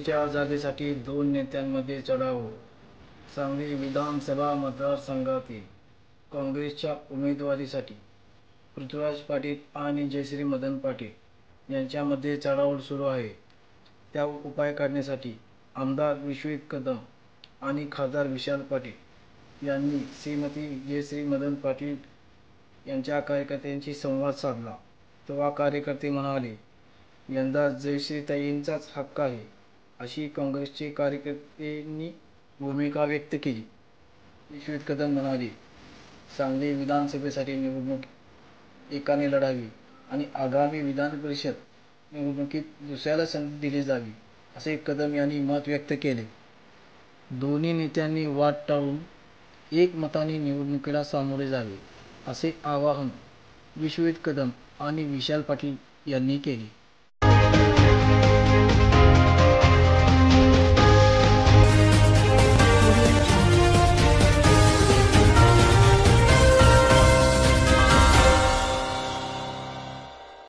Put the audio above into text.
सांगलीच्या जागेसाठी दोन नेत्यांमध्ये चढाओढ. सांगली विधानसभा मतदारसंघातील काँग्रेसच्या उमेदवारीसाठी पृथ्वीराज पाटील आणि जयश्री मदन पाटील यांच्यामध्ये चढाओढ सुरू आहे. त्यावर उपाय काढण्यासाठी आमदार विश्वजित कदम आणि खासदार विशाल पाटील यांनी श्रीमती जयश्री मदन पाटील यांच्या कार्यकर्त्यांशी संवाद साधला. तेव्हा कार्यकर्ते म्हणाले, यंदा जयश्रीताईंचाच हक्क आहे, अशी काँग्रेसचे कार्यकर्त्यांनी भूमिका व्यक्त केली. विश्वजित कदम म्हणाले, सांगली विधानसभेसाठी निवडणूक एकाने लढावी आणि आगामी विधान परिषद निवडणुकीत दुसऱ्याला संधी दिली जावी, असे कदम यांनी मत व्यक्त केले. दोन्ही नेत्यांनी वाद टाळून एकमताने निवडणुकीला सामोरे जावे, असे आवाहन विश्वजित कदम आणि विशाल पाटील यांनी केले.